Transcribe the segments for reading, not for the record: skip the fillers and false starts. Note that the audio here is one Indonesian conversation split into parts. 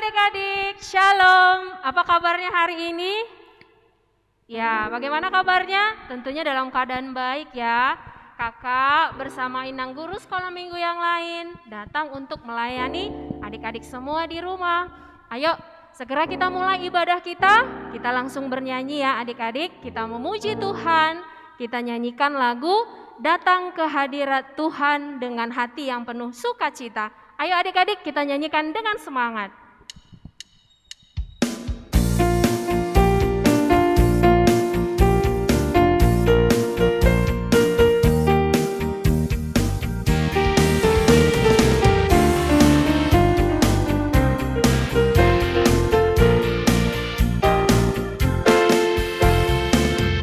adik-adik, Shalom. Apa kabarnya hari ini? Ya, bagaimana kabarnya? Tentunya dalam keadaan baik ya. Kakak bersama Inang Guru Sekolah Minggu yang lain datang untuk melayani adik-adik semua di rumah. Ayo, segera kita mulai ibadah kita. Kita langsung bernyanyi ya adik-adik. Kita memuji Tuhan. Kita nyanyikan lagu Datang ke Hadirat Tuhan dengan hati yang penuh sukacita. Ayo adik-adik kita nyanyikan dengan semangat.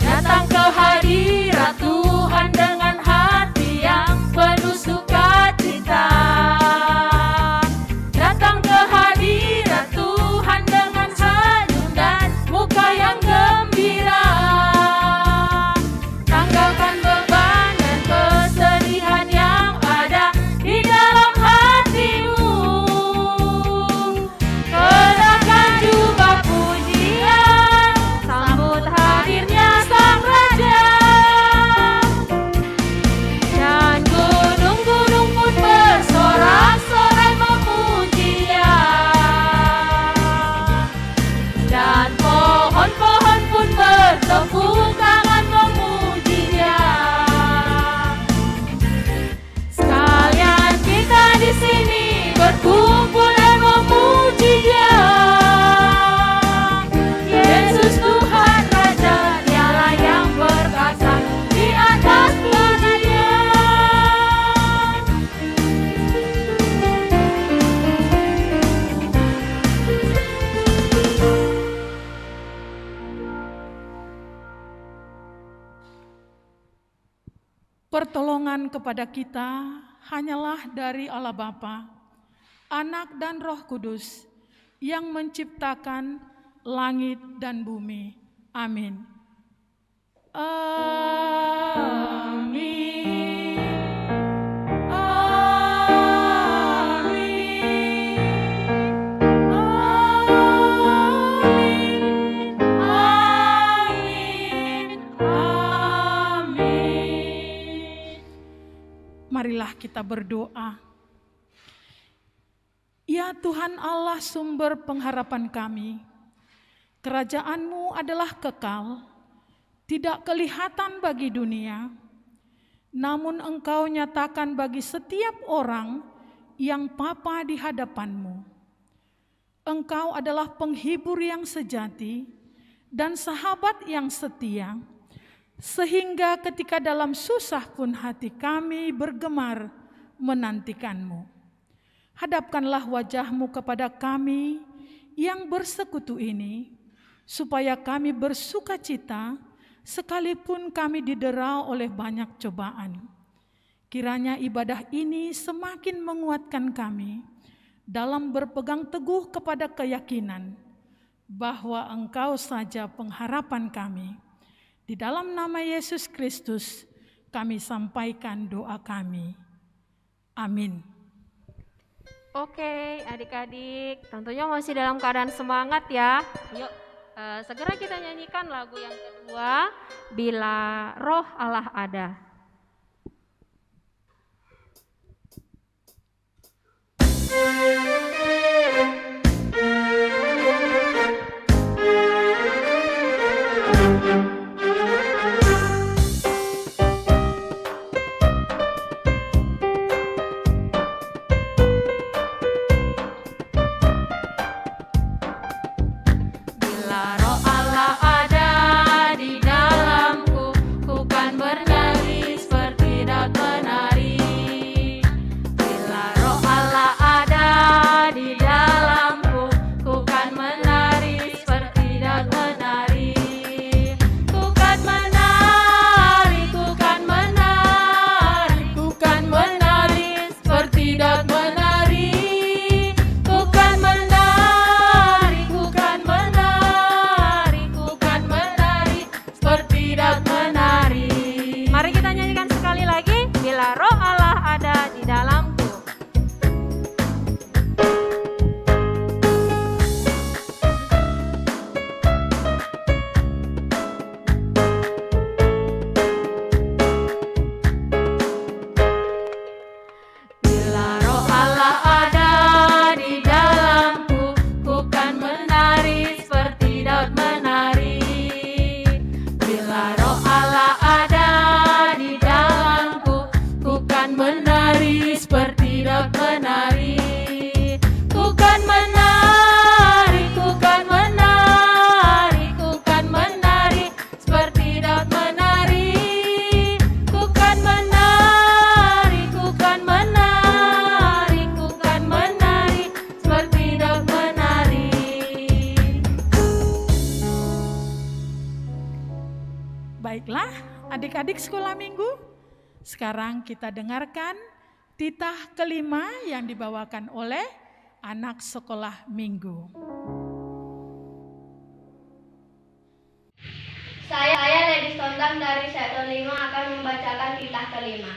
Datang ke hadirat Tuhan dengan hati yang penuh sukacita. Datang ke hadirat Tuhan dengan senyum dan muka yang gembira. Tanggalkan beban dan kesedihan yang ada di dalam hatimu. Kenakan jubah pujian, sambut hadirnya Sang Raja. Dan gunung-gunung pun bersorak-sorai memujinya. Dan pohon-pohon pun bertepuk tangan memujinya. Sekalian kita di sini berkumpul dan memuji Dia. Yesus Tuhan Raja, Dialah yang berkuasa di atas dunia. Pertolongan kepada kita hanyalah dari Allah Bapa, Anak dan Roh Kudus yang menciptakan langit dan bumi. Amin. Amin. Amin. Amin. Amin. Amin. Marilah kita berdoa. Ya Tuhan Allah, sumber pengharapan kami, kerajaan-Mu adalah kekal, tidak kelihatan bagi dunia, namun Engkau nyatakan bagi setiap orang yang papa di hadapan-Mu. Engkau adalah penghibur yang sejati dan sahabat yang setia, sehingga ketika dalam susah pun hati kami bergemar menantikan-Mu. Hadapkanlah wajah-Mu kepada kami yang bersekutu ini, supaya kami bersuka cita sekalipun kami didera oleh banyak cobaan. Kiranya ibadah ini semakin menguatkan kami dalam berpegang teguh kepada keyakinan bahwa Engkau saja pengharapan kami. Di dalam nama Yesus Kristus kami sampaikan doa kami. Amin. Oke adik-adik, tentunya masih dalam keadaan semangat ya. Yuk segera kita nyanyikan lagu yang kedua, Bila Roh Allah Ada. Bila Roh Allah ada di dalamku, ku kan bernyanyi adik-adik sekolah minggu, sekarang kita dengarkan titah kelima yang dibawakan oleh anak sekolah minggu. Saya Lady Sontam dari Sektor 5 akan membacakan titah kelima.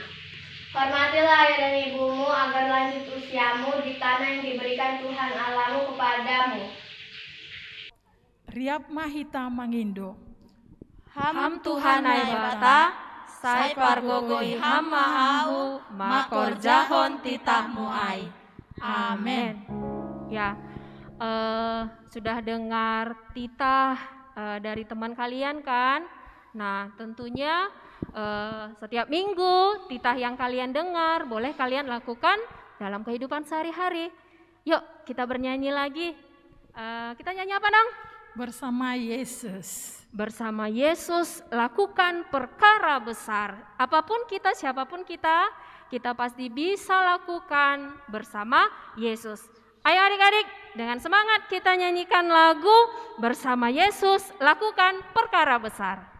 Hormatilah ayah dan ibumu agar lanjut usiamu di tanah yang diberikan Tuhan Allahmu kepadamu. Riap Mahita Mangindo. Ham Tuhan ai bata, sai pargogoi ham mahahu, makor jahon titahmu ai. Amin. Ya, sudah dengar titah dari teman kalian kan? Nah, tentunya setiap minggu titah yang kalian dengar boleh kalian lakukan dalam kehidupan sehari-hari. Yuk, kita bernyanyi lagi. Kita nyanyi apa, dong? Bersama Yesus. Bersama Yesus lakukan perkara besar. Apapun kita, siapapun kita pasti bisa lakukan bersama Yesus. Ayo adik-adik, dengan semangat kita nyanyikan lagu Bersama Yesus lakukan perkara besar.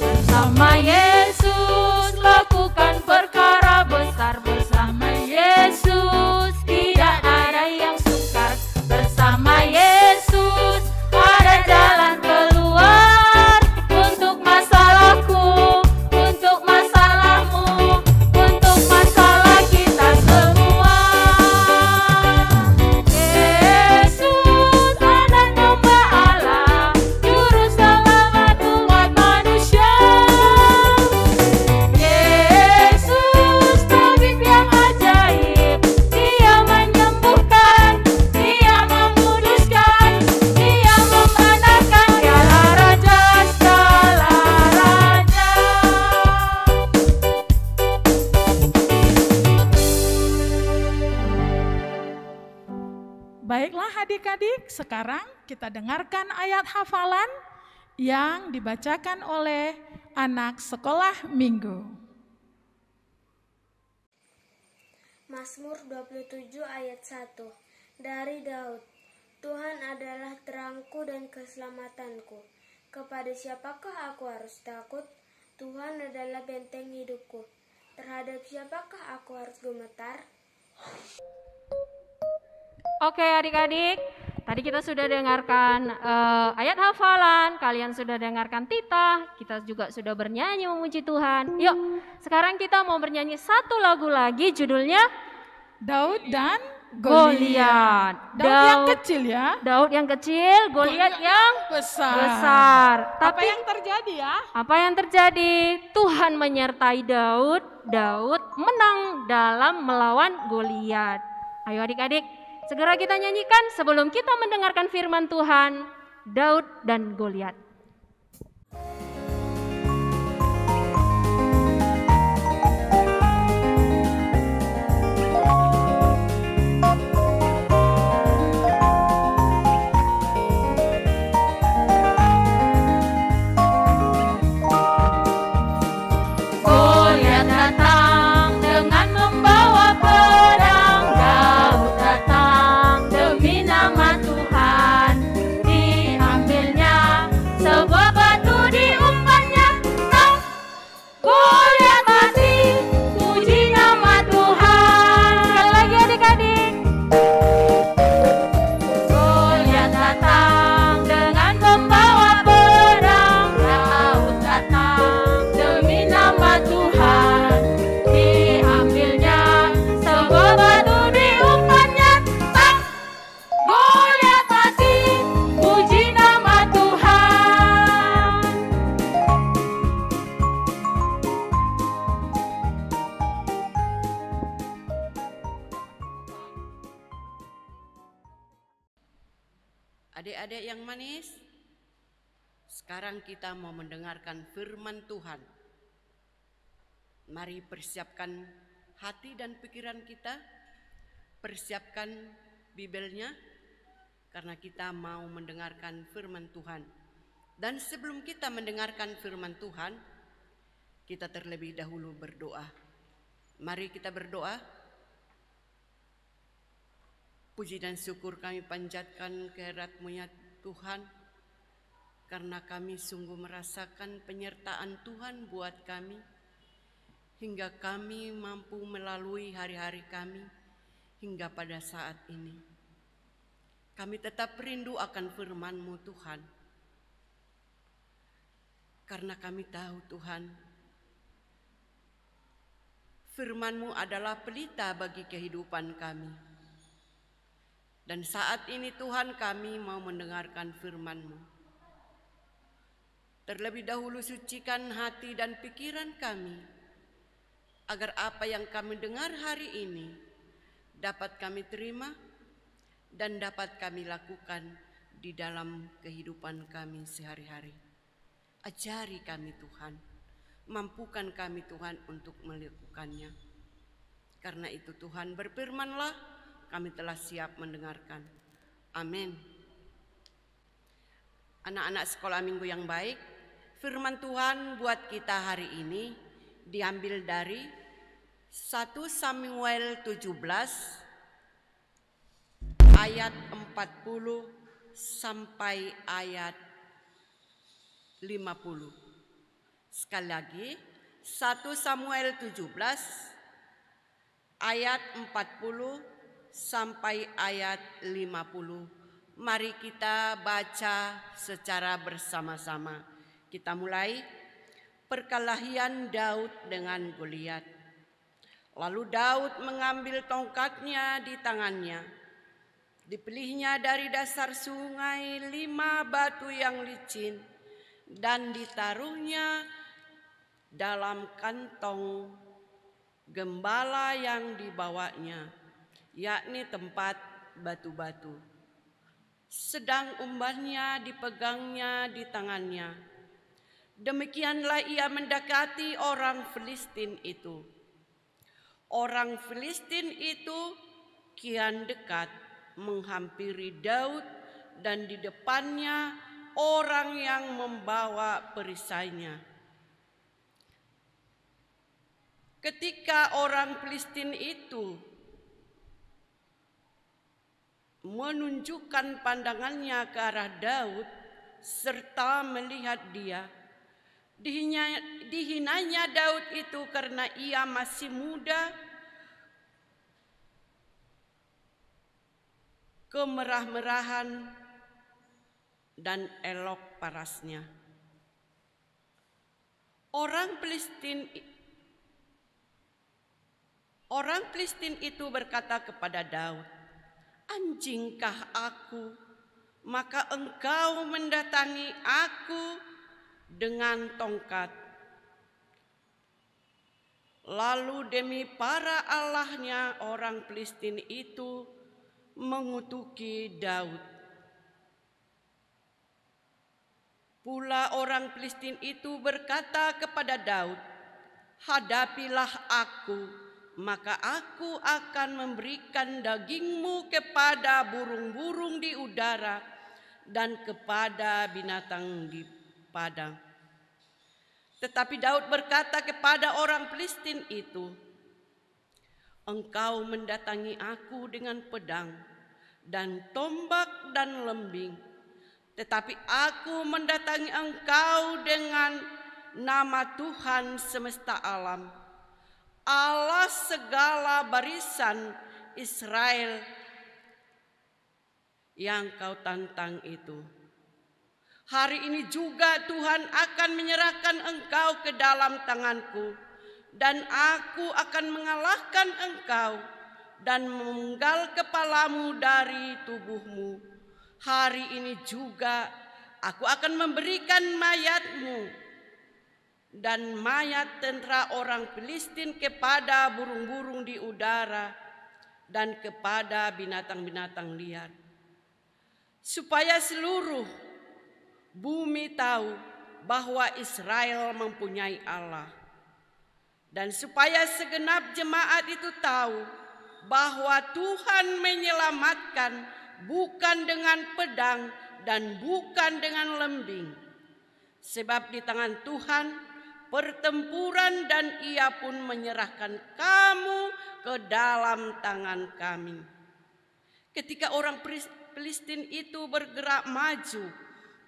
Bersama Yesus lakukan perkara besar. Bersama Yesus tidak ada yang sukar. Bersama Yesus ada jalan keluar untuk masalahku, untuk masalahmu, untuk masalah kita semua. Yesus anak domba Allah, juru selamat umat manusia. Yesus tabib yang ajaib, Dia menyembuhkan, Dia menguduskan, Dia memandangkan segala raja, segala raja. Baiklah adik-adik, sekarang kita dengarkan ayat hafalan yang dibacakan oleh anak sekolah minggu. Mazmur 27 ayat 1 dari Daud. Tuhan adalah terangku dan keselamatanku. Kepada siapakah aku harus takut? Tuhan adalah benteng hidupku. Terhadap siapakah aku harus gemetar? Oke adik-adik, tadi kita sudah dengarkan ayat hafalan, kalian sudah dengarkan titah, kita juga sudah bernyanyi memuji Tuhan. Yuk, sekarang kita mau bernyanyi satu lagu lagi, judulnya Daud dan Goliat. Daud yang kecil ya. Daud yang kecil, Goliat yang besar. besar. Apa Tapi yang terjadi ya? apa yang terjadi? Tuhan menyertai Daud. Daud menang dalam melawan Goliat. Ayo adik-adik, segera kita nyanyikan sebelum kita mendengarkan firman Tuhan, Daud dan Goliat. Goliat datang dengan membawa pedang, Daud datang demi nama Tuhan. Diambilnya sebuah batu diumpannya, tak Goliat mati, puji nama Tuhan. Sekali lagi adik-adik. Goliat datang dengan membawa pedang, Daud datang demi nama Tuhan. Diambilnya sebuah batu diumpannya, tak Goliat mati, puji nama Tuhan. Adik-adik yang manis, sekarang kita mau mendengarkan firman Tuhan. Mari persiapkan hati dan pikiran kita, persiapkan Bibelnya, karena kita mau mendengarkan firman Tuhan. Dan sebelum kita mendengarkan firman Tuhan, kita terlebih dahulu berdoa. Mari kita berdoa. Puji dan syukur kami panjatkan kehadirat-Mu ya Tuhan, karena kami sungguh merasakan penyertaan Tuhan buat kami, hingga kami mampu melalui hari-hari kami hingga pada saat ini. Kami tetap rindu akan firman-Mu Tuhan, karena kami tahu Tuhan, firman-Mu adalah pelita bagi kehidupan kami. Dan saat ini Tuhan, kami mau mendengarkan firman-Mu. Terlebih dahulu sucikan hati dan pikiran kami, agar apa yang kami dengar hari ini dapat kami terima dan dapat kami lakukan di dalam kehidupan kami sehari-hari. Ajari kami Tuhan, mampukan kami Tuhan untuk melakukannya. Karena itu Tuhan, berfirman-Lah, kami telah siap mendengarkan. Amin. Anak-anak sekolah minggu yang baik, firman Tuhan buat kita hari ini diambil dari 1 Samuel 17 ayat 40 sampai ayat 50. Sekali lagi, 1 Samuel 17 ayat 40 sampai ayat 50. Mari kita baca secara bersama-sama. Kita mulai. Perkelahian Daud dengan Goliat. Lalu Daud mengambil tongkatnya di tangannya. Dipilihnya dari dasar sungai 5 batu yang licin dan ditaruhnya dalam kantong gembala yang dibawanya, yakni tempat batu-batu. Sedang umbannya dipegangnya di tangannya. Demikianlah ia mendekati orang Filistin itu. Orang Filistin itu kian dekat menghampiri Daud, dan di depannya orang yang membawa perisainya. Ketika orang Filistin itu menunjukkan pandangannya ke arah Daud serta melihat dia, dihinanya Daud itu karena ia masih muda, kemerah-merahan dan elok parasnya. Orang Filistin itu berkata kepada Daud, "Anjingkah aku, maka engkau mendatangi aku dengan tongkat?" Lalu demi para allahnya orang Filistin itu mengutuki Daud. Pula orang Filistin itu berkata kepada Daud, "Hadapilah aku, maka aku akan memberikan dagingmu kepada burung-burung di udara dan kepada binatang di padang." Tetapi Daud berkata kepada orang Filistin itu, "Engkau mendatangi aku dengan pedang dan tombak dan lembing, tetapi aku mendatangi engkau dengan nama Tuhan semesta alam, Allah segala barisan Israel yang kau tantang itu. Hari ini juga Tuhan akan menyerahkan engkau ke dalam tanganku, dan aku akan mengalahkan engkau dan memenggal kepalamu dari tubuhmu. Hari ini juga aku akan memberikan mayatmu dan mayat tentara orang Filistin kepada burung-burung di udara dan kepada binatang-binatang liar, supaya seluruh bumi tahu bahwa Israel mempunyai Allah, dan supaya segenap jemaat itu tahu bahwa Tuhan menyelamatkan bukan dengan pedang dan bukan dengan lembing. Sebab di tangan Tuhan pertempuran dan ia pun menyerahkan kamu ke dalam tangan kami. Ketika orang Filistin itu bergerak maju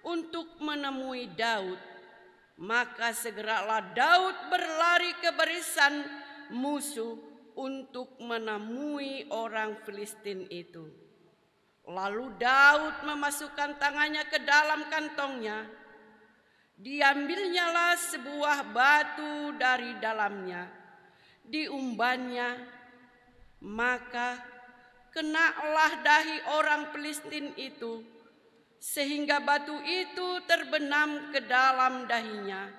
untuk menemui Daud, maka segeralah Daud berlari ke barisan musuh untuk menemui orang Filistin itu. Lalu Daud memasukkan tangannya ke dalam kantongnya. Diambilnyalah sebuah batu dari dalamnya, diumbannya, maka kenalah dahi orang Filistin itu, sehingga batu itu terbenam ke dalam dahinya,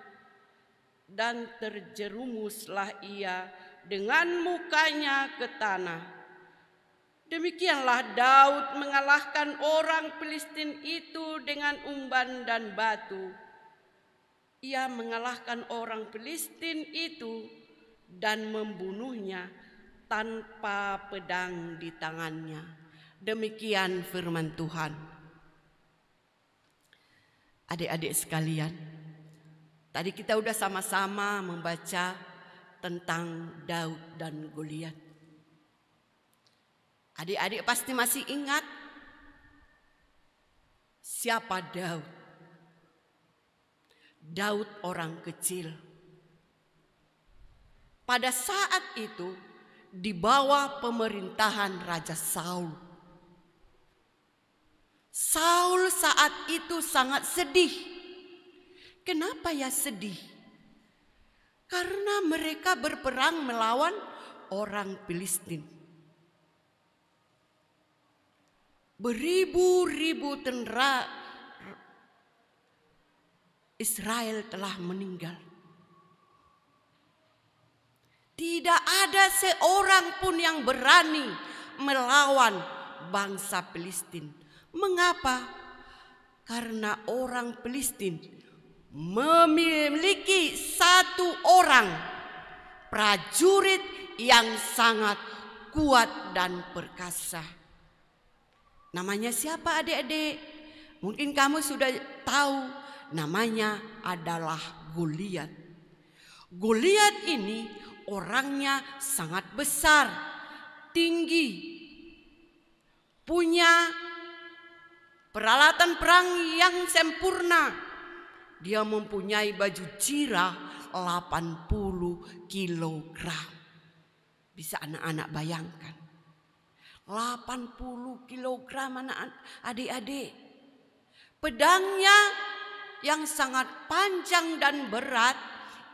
dan terjerumuslah ia dengan mukanya ke tanah. Demikianlah Daud mengalahkan orang Filistin itu dengan umban dan batu. Ia mengalahkan orang Filistin itu dan membunuhnya tanpa pedang di tangannya. Demikian firman Tuhan. Adik-adik sekalian, tadi kita udah sama-sama membaca tentang Daud dan Goliat. Adik-adik pasti masih ingat siapa Daud. Daud orang kecil. Pada saat itu di bawah pemerintahan Raja Saul. Saul saat itu sangat sedih. Kenapa ya sedih? Karena mereka berperang melawan orang Filistin. Beribu-ribu tentara Israel telah meninggal. Tidak ada seorang pun yang berani melawan bangsa Filistin. Mengapa? Karena orang Filistin memiliki satu orang prajurit yang sangat kuat dan perkasa. Namanya siapa adik-adik? Mungkin kamu sudah tahu. Namanya adalah Goliat. Goliat ini orangnya sangat besar, tinggi, punya peralatan perang yang sempurna. Dia mempunyai baju jirah 80 kilogram. Bisa anak-anak bayangkan. 80 kilogram adik-adik. Pedangnya yang sangat panjang dan berat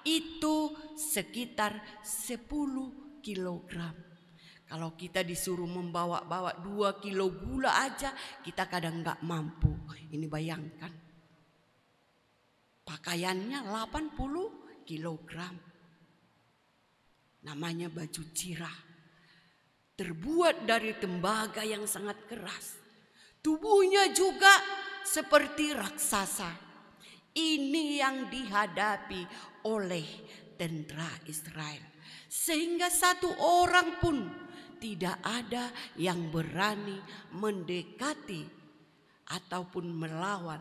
itu sekitar 10 kilogram. Kalau kita disuruh membawa-bawa 2 kilo gula aja, kita kadang nggak mampu. Ini bayangkan. Pakaiannya 80 kilogram. Namanya baju jirah. Terbuat dari tembaga yang sangat keras. Tubuhnya juga seperti raksasa. Ini yang dihadapi oleh tentara Israel. Sehingga satu orang pun tidak ada yang berani mendekati ataupun melawan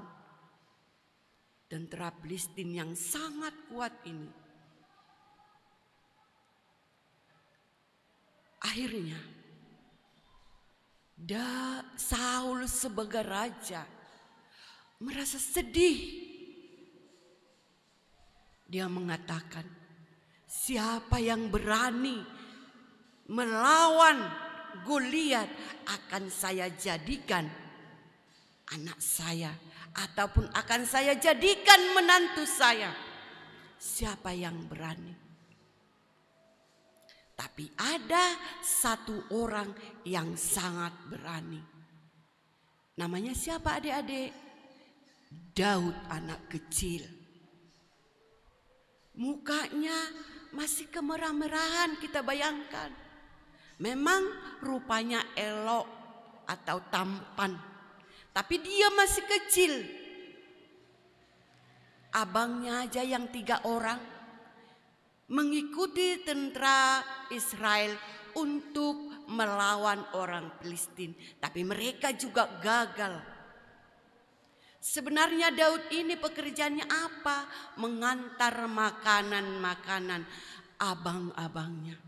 tentara Filistin yang sangat kuat ini. Akhirnya Saul sebagai raja merasa sedih. Dia mengatakan, siapa yang berani melawan Goliat akan saya jadikan anak saya ataupun akan saya jadikan menantu saya. Siapa yang berani? Tapi ada satu orang yang sangat berani. Namanya siapa adik-adik? Daud anak kecil. Mukanya masih kemerah-merahan, kita bayangkan. Memang rupanya elok atau tampan. Tapi dia masih kecil. Abangnya aja yang 3 orang mengikuti tentara Israel untuk melawan orang Filistin. Tapi mereka juga gagal. Sebenarnya Daud ini pekerjaannya apa? Mengantar makanan-makanan abang-abangnya.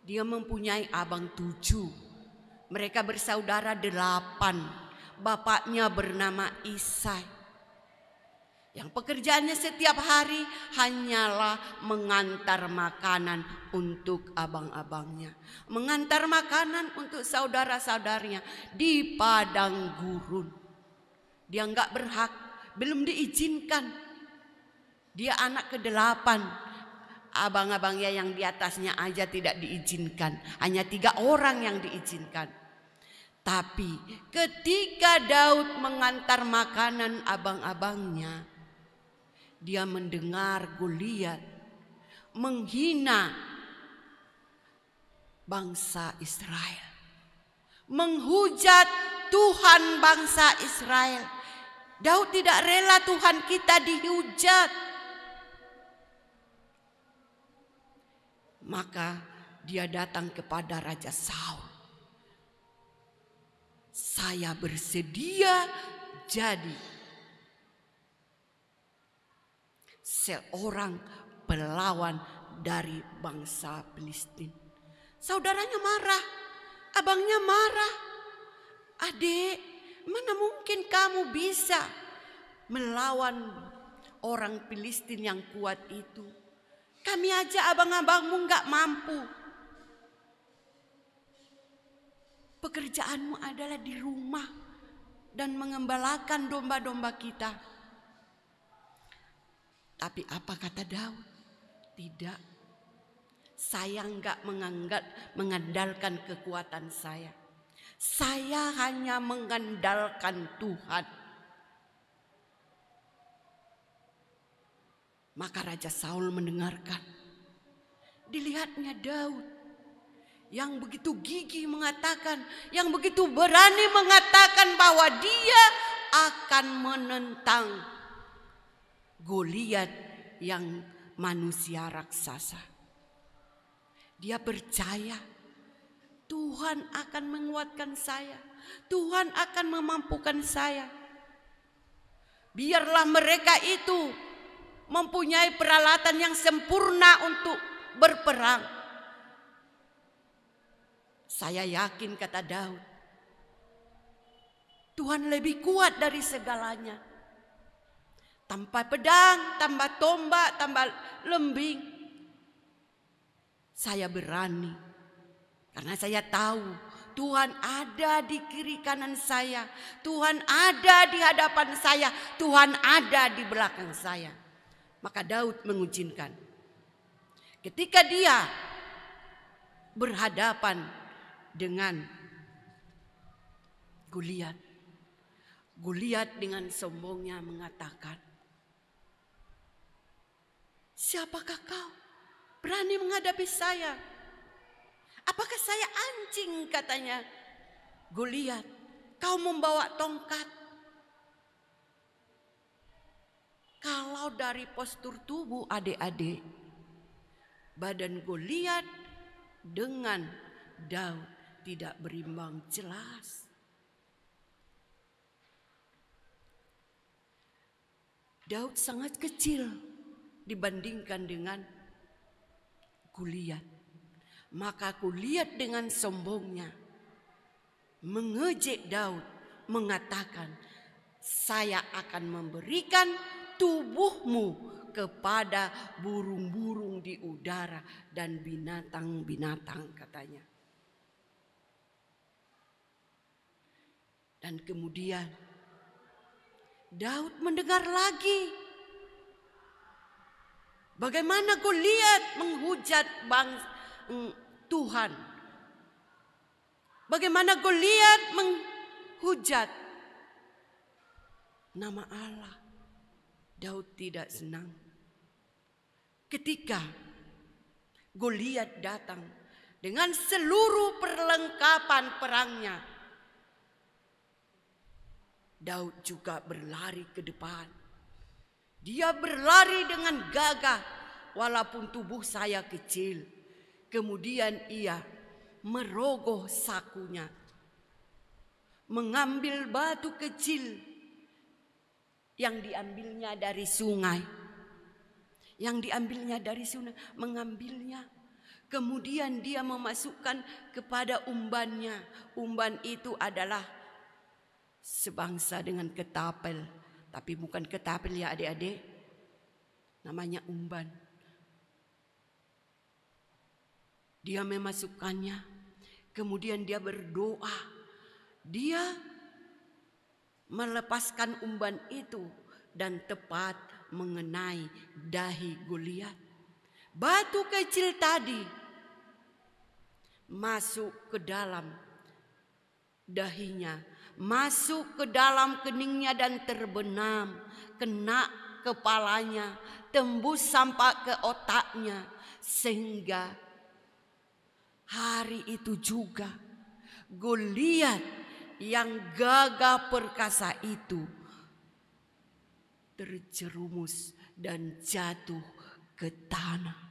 Dia mempunyai abang 7. Mereka bersaudara 8. Bapaknya bernama Isai. Yang pekerjaannya setiap hari hanyalah mengantar makanan untuk abang-abangnya. Mengantar makanan untuk saudara-saudaranya di padang gurun. Dia enggak berhak, belum diizinkan. Dia anak ke-8. Abang-abangnya yang di atasnya aja tidak diizinkan. Hanya 3 orang yang diizinkan. Tapi ketika Daud mengantar makanan abang-abangnya, dia mendengar Goliat menghina bangsa Israel. Menghujat Tuhan bangsa Israel. Daud tidak rela Tuhan kita dihujat. Maka dia datang kepada Raja Saul. Saya bersedia jadi seorang pelawan dari bangsa Filistin. Saudaranya marah, abangnya marah. Adik, mana mungkin kamu bisa melawan orang Filistin yang kuat itu? Kami aja abang-abangmu gak mampu. Pekerjaanmu adalah di rumah dan mengembalakan domba-domba kita. Tapi apa kata Daud? Tidak. Saya enggak mengandalkan kekuatan saya. Saya hanya mengandalkan Tuhan. Maka Raja Saul mendengarkan. Dilihatnya Daud yang begitu gigih mengatakan, yang begitu berani mengatakan bahwa dia akan menentang Goliat yang manusia raksasa. Dia percaya Tuhan akan menguatkan saya. Tuhan akan memampukan saya. Biarlah mereka itu mempunyai peralatan yang sempurna untuk berperang. Saya yakin, kata Daud, Tuhan lebih kuat dari segalanya. Tanpa pedang, tanpa tombak, tanpa lembing, saya berani. Karena saya tahu Tuhan ada di kiri kanan saya. Tuhan ada di hadapan saya. Tuhan ada di belakang saya. Maka Daud mengizinkan. Ketika dia berhadapan dengan Goliat, Goliat dengan sombongnya mengatakan, siapakah kau berani menghadapi saya? Apakah saya anjing, katanya Goliat, kau membawa tongkat? Kalau dari postur tubuh adik-adik, badan Goliat dengan Daud tidak berimbang jelas. Daud sangat kecil dibandingkan dengan Goliat. Maka Goliat dengan sombongnya mengejek Daud, mengatakan, saya akan memberikan tubuhmu kepada burung-burung di udara dan binatang-binatang, katanya. Dan kemudian Daud mendengar lagi bagaimana Goliat menghujat Tuhan. Bagaimana Goliat menghujat nama Allah. Daud tidak senang. Ketika Goliat datang dengan seluruh perlengkapan perangnya, Daud juga berlari ke depan. Dia berlari dengan gagah walaupun tubuh saya kecil. Kemudian ia merogoh sakunya, mengambil batu kecil yang diambilnya dari sungai. Yang diambilnya dari sungai, mengambilnya. Kemudian dia memasukkan kepada umbannya. Umban itu adalah sebangsa dengan ketapel. Tapi bukan ketapel ya adik-adik. Namanya umban. Dia memasukkannya. Kemudian dia berdoa. Dia melepaskan umban itu dan tepat mengenai dahi Goliat. Batu kecil tadi masuk ke dalam dahinya, masuk ke dalam keningnya dan terbenam, kena kepalanya, tembus sampai ke otaknya, sehingga hari itu juga Goliat yang gagah perkasa itu terjerumus dan jatuh ke tanah.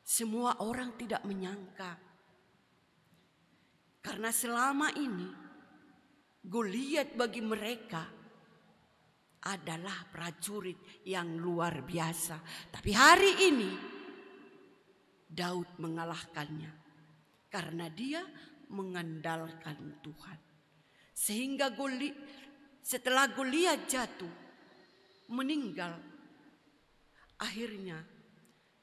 Semua orang tidak menyangka, karena selama ini Goliat bagi mereka adalah prajurit yang luar biasa. Tapi hari ini Daud mengalahkannya karena dia mengandalkan Tuhan. Sehingga setelah Goliat jatuh, meninggal, akhirnya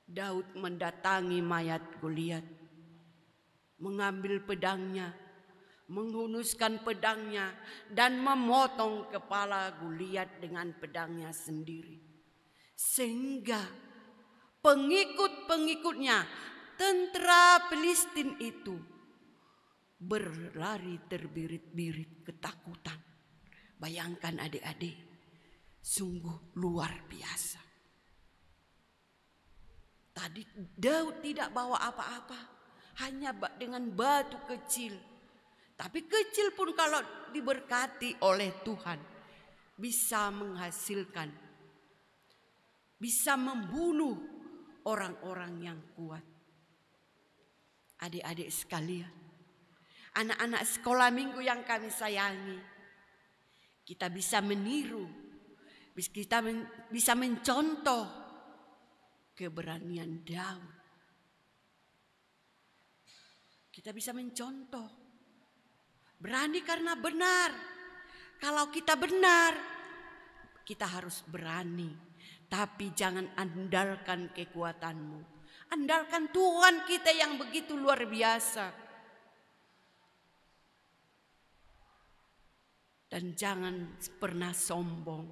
Daud mendatangi mayat Goliat, mengambil pedangnya, menghunuskan pedangnya dan memotong kepala Goliat dengan pedangnya sendiri. Sehingga pengikut-pengikutnya, tentara Filistin itu berlari terbirit-birit ketakutan. Bayangkan adik-adik, sungguh luar biasa. Tadi Daud tidak bawa apa-apa, hanya dengan batu kecil. Tapi kecil pun kalau diberkati oleh Tuhan, bisa menghasilkan, bisa membunuh orang-orang yang kuat. Adik-adik sekalian, anak-anak sekolah minggu yang kami sayangi, kita bisa meniru, kita bisa mencontoh keberanian Daud. Kita bisa mencontoh. Berani karena benar. Kalau kita benar, kita harus berani. Tapi jangan andalkan kekuatanmu. Andalkan Tuhan kita yang begitu luar biasa. Dan jangan pernah sombong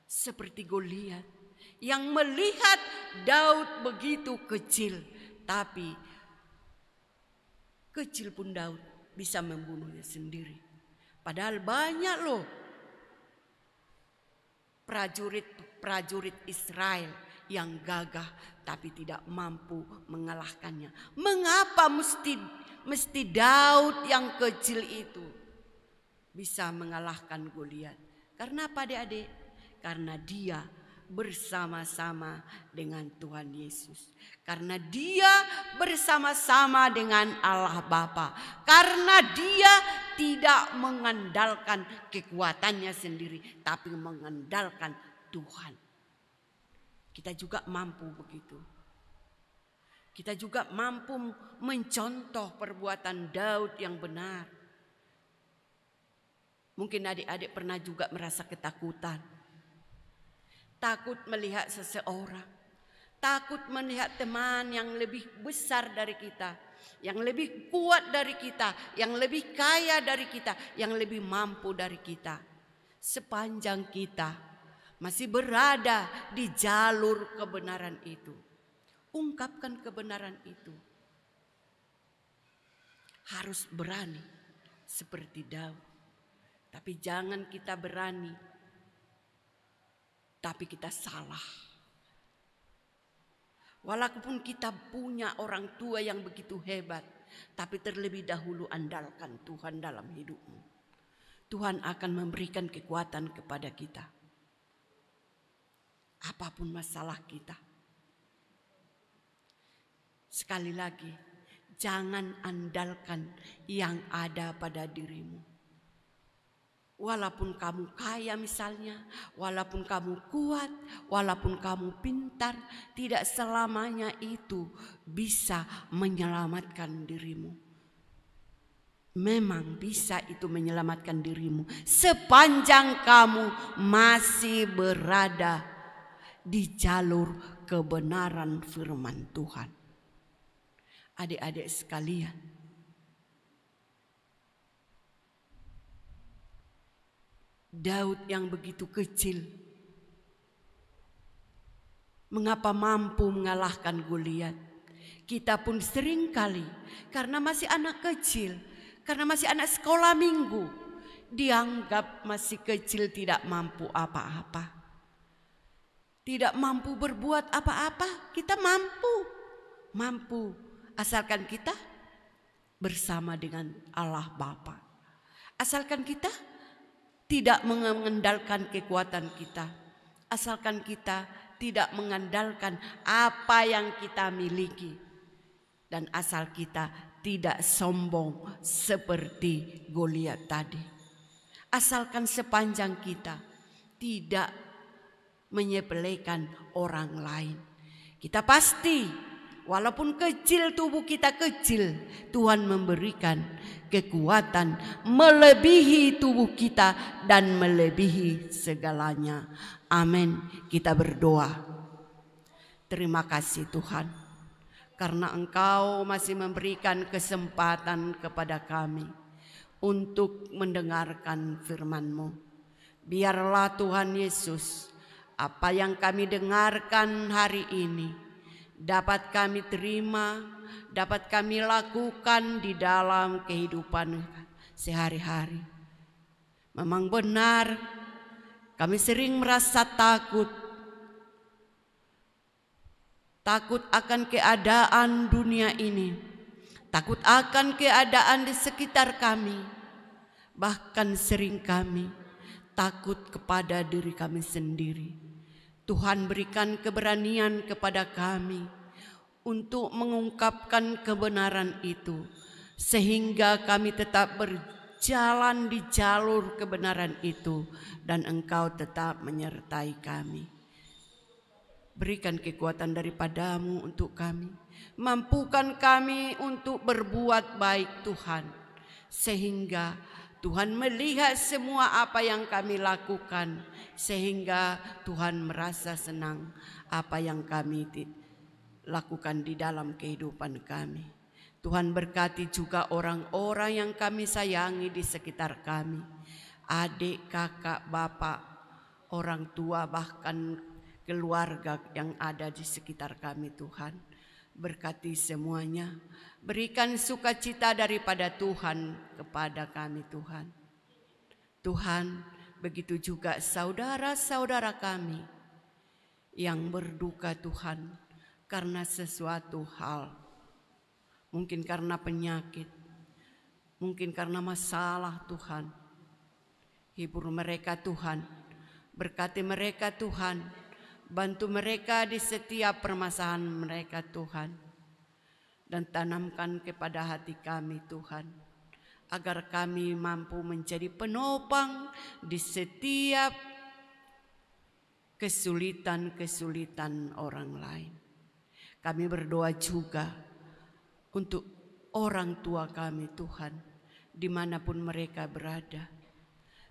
seperti Goliat yang melihat Daud begitu kecil, tapi kecil pun Daud bisa membunuhnya sendiri. Padahal banyak loh prajurit Israel yang gagah tapi tidak mampu mengalahkannya. Mengapa mesti Daud yang kecil itu bisa mengalahkan Goliat? Karena apa adik-adik? Karena dia bersama-sama dengan Tuhan Yesus. Karena dia bersama-sama dengan Allah Bapa. Karena dia tidak mengandalkan kekuatannya sendiri, tapi mengandalkan Tuhan. Kita juga mampu begitu. Kita juga mampu mencontoh perbuatan Daud yang benar. Mungkin adik-adik pernah juga merasa ketakutan. Takut melihat seseorang, takut melihat teman yang lebih besar dari kita, yang lebih kuat dari kita, yang lebih kaya dari kita, yang lebih mampu dari kita. Sepanjang kita masih berada di jalur kebenaran itu, ungkapkan kebenaran itu. Harus berani seperti Daud. Tapi jangan kita berani tapi kita salah. Walaupun kita punya orang tua yang begitu hebat, tapi terlebih dahulu andalkan Tuhan dalam hidupmu. Tuhan akan memberikan kekuatan kepada kita. Apapun masalah kita. Sekali lagi, jangan andalkan yang ada pada dirimu. Walaupun kamu kaya misalnya, walaupun kamu kuat, walaupun kamu pintar, tidak selamanya itu bisa menyelamatkan dirimu. Memang bisa itu menyelamatkan dirimu sepanjang kamu masih berada di jalur kebenaran firman Tuhan. Adik-adik sekalian, Daud yang begitu kecil, mengapa mampu mengalahkan Goliat? Kita pun sering kali karena masih anak kecil, karena masih anak sekolah minggu, dianggap masih kecil tidak mampu apa-apa. Tidak mampu berbuat apa-apa, kita mampu asalkan kita bersama dengan Allah Bapa. Asalkan kita tidak mengandalkan kekuatan kita, asalkan kita tidak mengandalkan apa yang kita miliki, dan asal kita tidak sombong seperti Goliat tadi. Asalkan sepanjang kita tidak menyepelekan orang lain, kita pasti walaupun kecil tubuh kita kecil, Tuhan memberikan kekuatan melebihi tubuh kita dan melebihi segalanya. Amin. Kita berdoa. Terima kasih Tuhan, karena Engkau masih memberikan kesempatan kepada kami untuk mendengarkan firman-Mu. Biarlah Tuhan Yesus, apa yang kami dengarkan hari ini dapat kami terima, dapat kami lakukan di dalam kehidupan sehari-hari. Memang benar, kami sering merasa takut akan keadaan dunia ini, takut akan keadaan di sekitar kami, bahkan sering kami takut kepada diri kami sendiri. Tuhan berikan keberanian kepada kami untuk mengungkapkan kebenaran itu, sehingga kami tetap berjalan di jalur kebenaran itu dan Engkau tetap menyertai kami. Berikan kekuatan daripada-Mu untuk kami, mampukan kami untuk berbuat baik Tuhan, sehingga Tuhan melihat semua apa yang kami lakukan, sehingga Tuhan merasa senang apa yang kami lakukan di dalam kehidupan kami. Tuhan berkati juga orang-orang yang kami sayangi di sekitar kami, adik, kakak, bapak, orang tua, bahkan keluarga yang ada di sekitar kami. Tuhan berkati semuanya, berikan sukacita daripada Tuhan kepada kami Tuhan. Tuhan, begitu juga saudara-saudara kami yang berduka Tuhan karena sesuatu hal, mungkin karena penyakit, mungkin karena masalah. Tuhan, hibur mereka Tuhan, berkati mereka Tuhan, bantu mereka di setiap permasalahan mereka Tuhan, dan tanamkan kepada hati kami Tuhan, agar kami mampu menjadi penopang di setiap kesulitan-kesulitan orang lain. Kami berdoa juga untuk orang tua kami Tuhan, dimanapun mereka berada.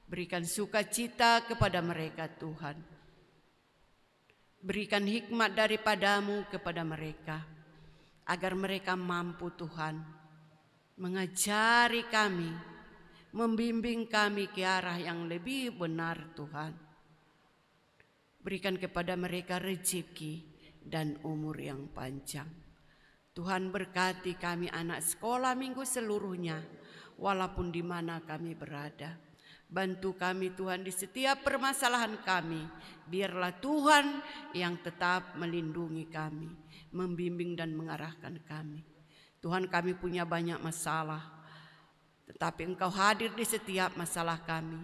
Berikan sukacita kepada mereka Tuhan. Berikan hikmat daripada-Mu kepada mereka, agar mereka mampu Tuhan mengajari kami, membimbing kami ke arah yang lebih benar Tuhan. Berikan kepada mereka rezeki dan umur yang panjang. Tuhan berkati kami anak sekolah minggu seluruhnya, walaupun di mana kami berada. Bantu kami Tuhan di setiap permasalahan kami. Biarlah Tuhan yang tetap melindungi kami, membimbing dan mengarahkan kami. Tuhan, kami punya banyak masalah, tetapi Engkau hadir di setiap masalah kami.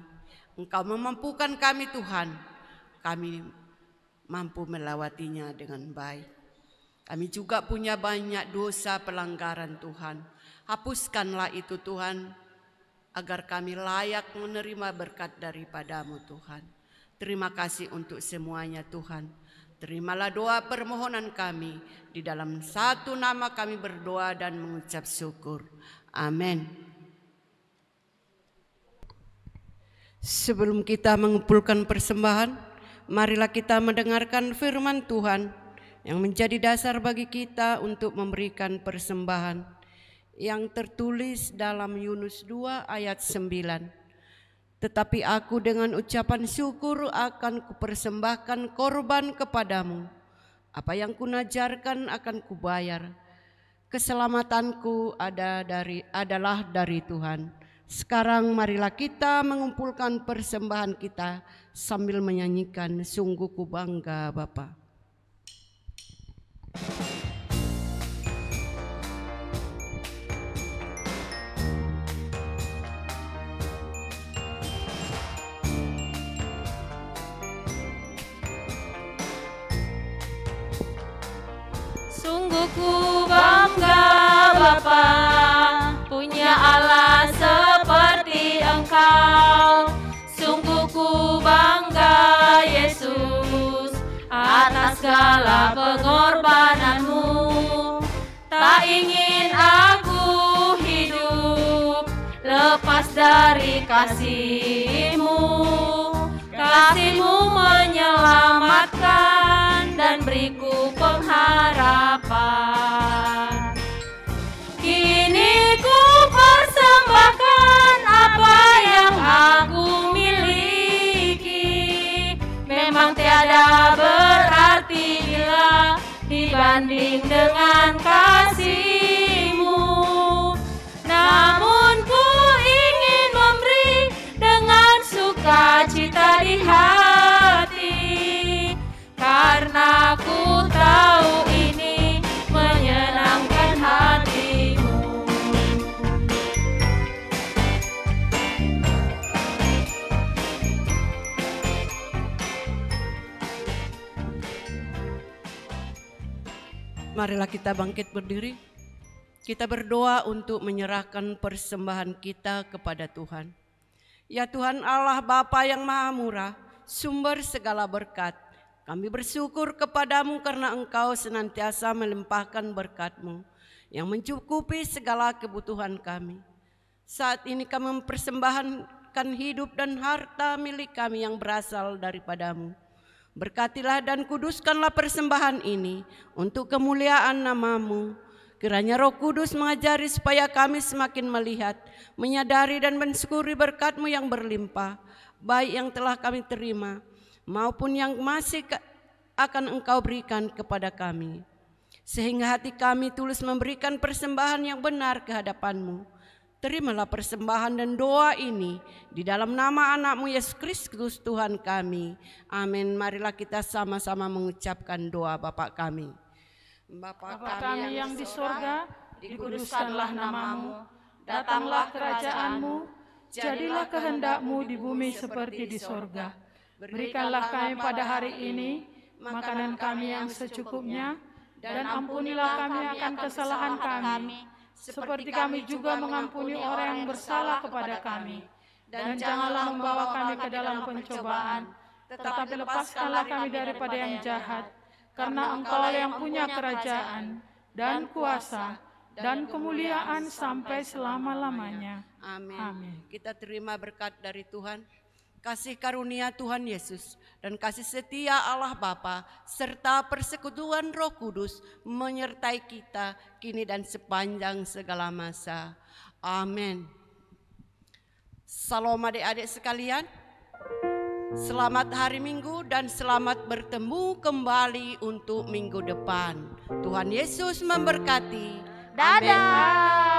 Engkau memampukan kami Tuhan, kami mampu melewatinya dengan baik. Kami juga punya banyak dosa pelanggaran Tuhan. Hapuskanlah itu Tuhan, agar kami layak menerima berkat daripada-Mu Tuhan. Terima kasih untuk semuanya Tuhan. Terimalah doa permohonan kami. Di dalam satu nama kami berdoa dan mengucap syukur. Amin. Sebelum kita mengumpulkan persembahan, marilah kita mendengarkan firman Tuhan yang menjadi dasar bagi kita untuk memberikan persembahan, yang tertulis dalam Yunus 2 ayat 9. Tetapi aku dengan ucapan syukur akan kupersembahkan korban kepadamu. Apa yang kunajarkan akan kubayar. Keselamatanku adalah dari Tuhan. Sekarang marilah kita mengumpulkan persembahan kita sambil menyanyikan Sungguh Ku Bangga Bapa. Sungguh ku bangga Bapa, punya Allah seperti Engkau. Sungguh ku bangga Yesus, atas segala pengorbananmu. Tak ingin aku hidup lepas dari kasih-Mu. Kasih-Mu menyelamatkan dan beriku pengharapan. Kini ku persembahkan apa yang aku miliki. Memang tiada berarti bila dibanding dengan kasih-Mu. Namun ku ingin memberi dengan sukacita di hati, karena ku tahu ini menyenangkan hati-Mu. Marilah kita bangkit berdiri. Kita berdoa untuk menyerahkan persembahan kita kepada Tuhan. Ya Tuhan Allah Bapa yang Maha Murah, sumber segala berkat, kami bersyukur kepadamu karena Engkau senantiasa melimpahkan berkat-Mu yang mencukupi segala kebutuhan kami. Saat ini kami mempersembahkan hidup dan harta milik kami yang berasal daripada-Mu. Berkatilah dan kuduskanlah persembahan ini untuk kemuliaan nama-Mu. Kiranya Roh Kudus mengajari supaya kami semakin melihat, menyadari dan mensyukuri berkat-Mu yang berlimpah, baik yang telah kami terima maupun yang masih akan Engkau berikan kepada kami. Sehingga hati kami tulus memberikan persembahan yang benar ke hadapan-Mu. Terimalah persembahan dan doa ini di dalam nama anak-Mu Yesus Kristus Tuhan kami. Amin. Marilah kita sama-sama mengucapkan doa Bapa kami. Bapa kami yang di sorga, dikuduskanlah nama-Mu, datanglah kerajaan-Mu, jadilah kehendak-Mu di bumi seperti di sorga. Berikanlah kami pada hari ini makanan kami yang secukupnya, dan ampunilah kami akan kesalahan kami, seperti kami juga mengampuni orang yang bersalah kepada kami. Dan janganlah membawa kami ke dalam pencobaan, tetapi lepaskanlah kami daripada yang jahat. Karena Engkau yang punya kerajaan dan kuasa dan kemuliaan sampai selama-lamanya. Amin. Amin. Kita terima berkat dari Tuhan, kasih karunia Tuhan Yesus dan kasih setia Allah Bapa serta persekutuan Roh Kudus menyertai kita kini dan sepanjang segala masa. Amin. Salam adik-adik sekalian. Selamat hari Minggu dan selamat bertemu kembali untuk minggu depan. Tuhan Yesus memberkati. Dadah.